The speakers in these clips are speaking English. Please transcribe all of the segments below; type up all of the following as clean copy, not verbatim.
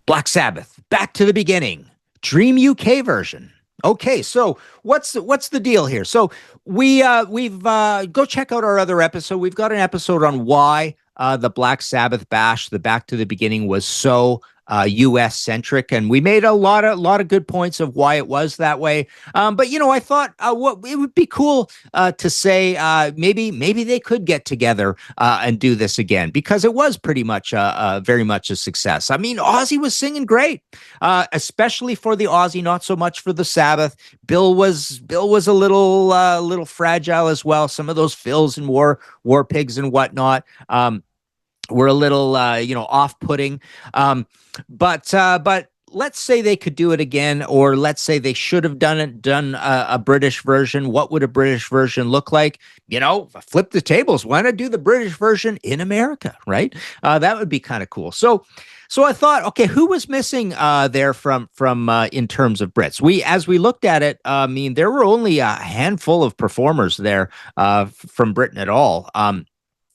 Black Sabbath, Back to the Beginning, Dream UK version. Okay, so what's the deal here? So we've go check out our other episode. We've got an episode on why the Black Sabbath bash, the Back to the Beginning, was so U.S. centric, and we made a lot of good points of why it was that way. But I thought what it would be cool to say maybe they could get together and do this again, because it was pretty much very much a success. I mean, Ozzy was singing great, especially for the Ozzy, not so much for the Sabbath. Bill was a little fragile as well. Some of those fills and war pigs and whatnot. Were a little, off-putting. But let's say they could do it again, or let's say they should have done a British version. What would a British version look like? Flip the tables. Why not do the British version in America, right? That would be kind of cool. So I thought, okay, who was missing there from in terms of Brits? As we looked at it, I mean, there were only a handful of performers there from Britain at all.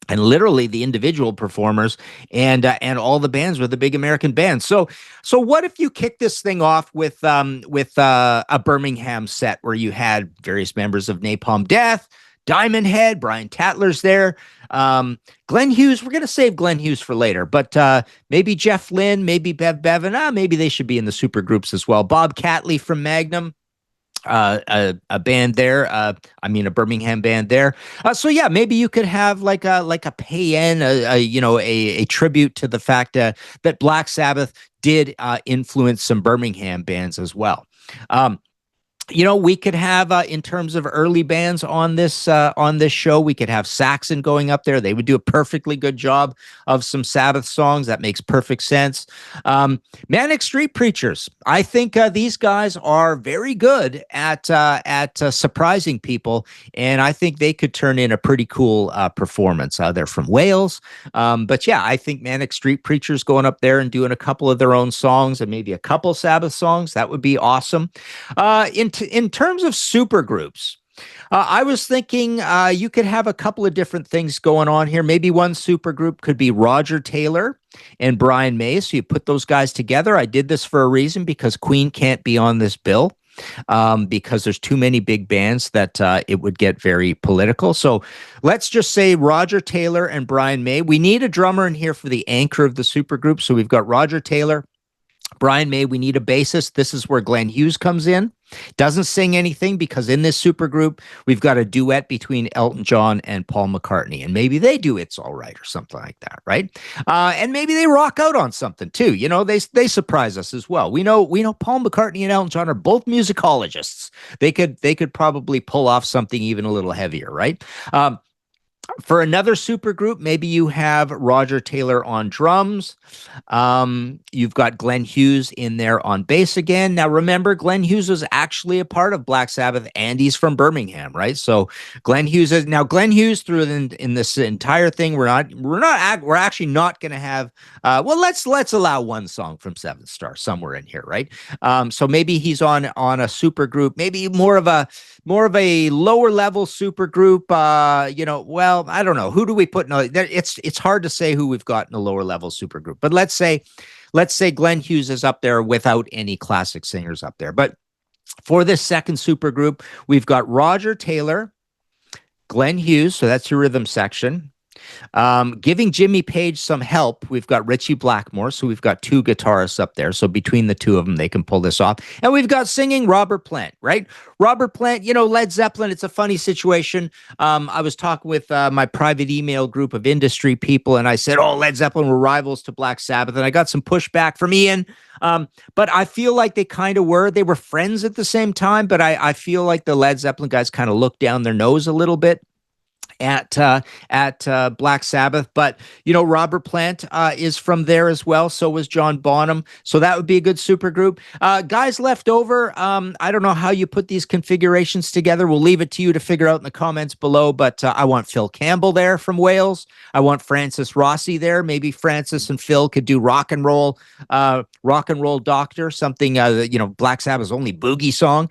And literally the individual performers and all the bands were the big American bands. So what if you kick this thing off with a Birmingham set where you had various members of Napalm Death, Diamond Head, Brian Tatler's there, Glenn Hughes. We're going to save Glenn Hughes for later, but maybe Jeff Lynne, maybe Bev Bevan. Maybe they should be in the super groups as well. Bob Catley from Magnum. A band there, a Birmingham band there. So yeah, maybe you could have like a pay-in, a tribute to the fact that Black Sabbath did influence some Birmingham bands as well. We could have in terms of early bands on this show, we could have Saxon going up there. They would do a perfectly good job of some Sabbath songs. That makes perfect sense. Manic Street Preachers. I think these guys are very good at surprising people, and I think they could turn in a pretty cool performance. They're from Wales, but yeah, I think Manic Street Preachers going up there and doing a couple of their own songs and maybe a couple Sabbath songs, that would be awesome. In terms of super groups, I was thinking you could have a couple of different things going on here. Maybe one super group could be Roger Taylor and Brian May. So you put those guys together. I did this for a reason, because Queen can't be on this bill. Because there's too many big bands that it would get very political. So let's just say Roger Taylor and Brian May. We need a drummer in here for the anchor of the super group. So we've got Roger Taylor, Brian May. We need a bassist. This is where Glenn Hughes comes in. Doesn't sing anything, because in this super group, we've got a duet between Elton John and Paul McCartney. And maybe they do It's All Right or something like that, right? And maybe they rock out on something too. They surprise us as well. We know Paul McCartney and Elton John are both musicologists. They could probably pull off something even a little heavier, right? For another super group, maybe you have Roger Taylor on drums. You've got Glenn Hughes in there on bass again. Now, remember, Glenn Hughes was actually a part of Black Sabbath. Andee's from Birmingham, right? So Glenn Hughes through in this entire thing. We're actually not going to have. Let's allow one song from Seventh Star somewhere in here, right? So maybe he's on a super group, maybe more of a lower level super group. I don't know. Who do we put in? It's hard to say who we've got in a lower level super group. But let's say Glenn Hughes is up there without any classic singers up there. But for this second super group, we've got Roger Taylor, Glenn Hughes. So that's your rhythm section. Giving Jimmy Page some help, we've got Richie Blackmore. So we've got two guitarists up there. So between the two of them, they can pull this off. And we've got singing Robert Plant, right? Robert Plant, Led Zeppelin, it's a funny situation. I was talking with my private email group of industry people, and I said, Led Zeppelin were rivals to Black Sabbath. And I got some pushback from Ian. But I feel like they kind of were. They were friends at the same time, but I feel like the Led Zeppelin guys kind of looked down their nose a little bit at Black Sabbath. But Robert Plant is from there as well. So was John Bonham. So that would be a good super group. Guys left over. I don't know how you put these configurations together. We'll leave it to you to figure out in the comments below. But I want Phil Campbell there from Wales. I want Francis Rossi there. Maybe Francis and Phil could do rock and roll Doctor, something Black Sabbath's only boogie song.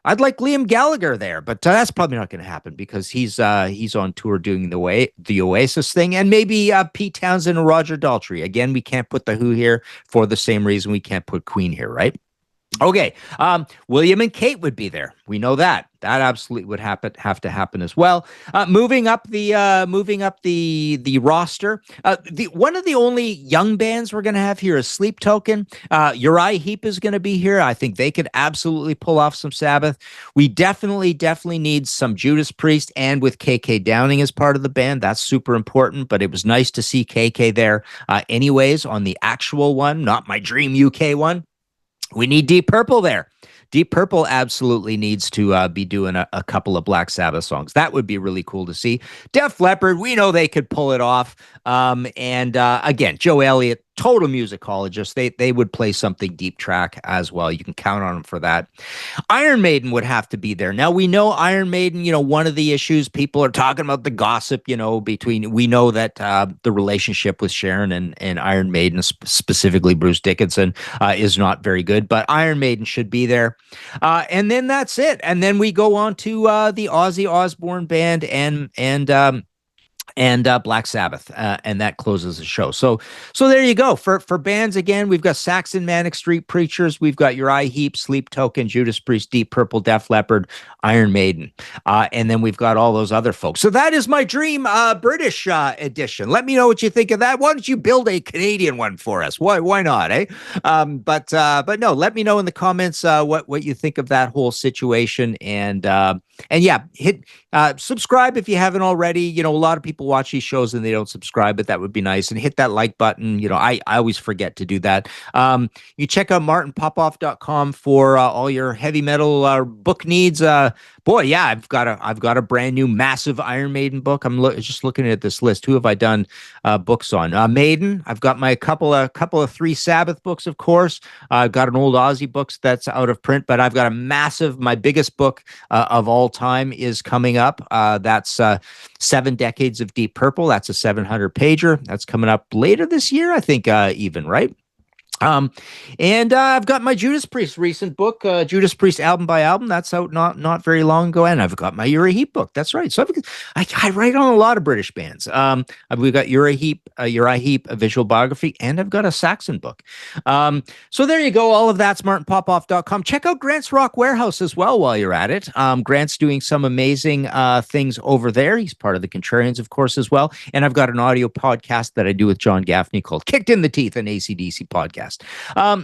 I'd like Liam Gallagher there, but that's probably not going to happen because he's on tour doing the Oasis thing, and maybe Pete Townsend and Roger Daltrey. Again, we can't put the Who here for the same reason we can't put Queen here, right? Okay. William and Kate would be there. We know that. That absolutely would have to happen as well. Moving up the roster. The one of the only young bands we're going to have here is Sleep Token. Uriah Heep is going to be here. I think they could absolutely pull off some Sabbath. We definitely need some Judas Priest, and with KK Downing as part of the band, that's super important. But it was nice to see KK there, anyways, on the actual one, not my Dream UK one. We need Deep Purple there. Deep Purple absolutely needs to be doing a couple of Black Sabbath songs. That would be really cool to see. Def Leppard, we know they could pull it off. And again, Joe Elliott, total musicologist. They would play something deep track as well. You can count on them for that. Iron Maiden would have to be there. Now, we know Iron Maiden, one of the issues, people are talking about the gossip, we know that the relationship with Sharon and Iron Maiden, specifically Bruce Dickinson, is not very good, but Iron Maiden should be there. And then that's it. And then we go on to the Ozzy Osbourne band and Black Sabbath, and that closes the show. So there you go. For bands, again, we've got Saxon, Manic Street Preachers, we've got Uriah Heep, Sleep Token, Judas Priest, Deep Purple, Def Leppard, Iron Maiden, and then we've got all those other folks. So that is my Dream British edition. Let me know what you think of that. Why don't you build a Canadian one for us? Why not, eh? But no, let me know in the comments what you think of that whole situation, and yeah, hit subscribe if you haven't already. A lot of people watch these shows and they don't subscribe, but that would be nice. And hit that like button. I always forget to do that. You check out martinpopoff.com for all your heavy metal book needs. Boy, yeah, I've got a brand new massive Iron Maiden book. I'm just looking at this list. Who have I done books on? Maiden. I've got my couple of 3 Sabbath books, of course. I've got an old Ozzy books that's out of print, but I've got my biggest book of all time is coming up. That's 7 Decades of Deep Purple. That's a 700 pager. That's coming up later this year, I think, even, right? And I've got my Judas Priest recent book, Judas Priest album by album. That's out not very long ago, and I've got my Uriah Heep book. That's right. So I write on a lot of British bands. We've got Uriah Heep, a visual biography, and I've got a Saxon book. So there you go. All of that's martinpopoff.com. Check out Grant's Rock Warehouse as well while you're at it. Grant's doing some amazing things over there. He's part of the Contrarians, of course, as well. And I've got an audio podcast that I do with John Gaffney called Kicked in the Teeth, an AC/DC podcast.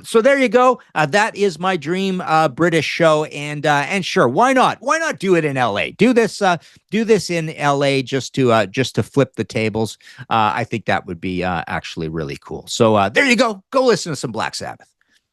So there you go. That is my Dream British show, and sure, why not? Why not do it in LA? Do this in LA just to flip the tables. I think that would be actually really cool. So there you go. Go listen to some Black Sabbath.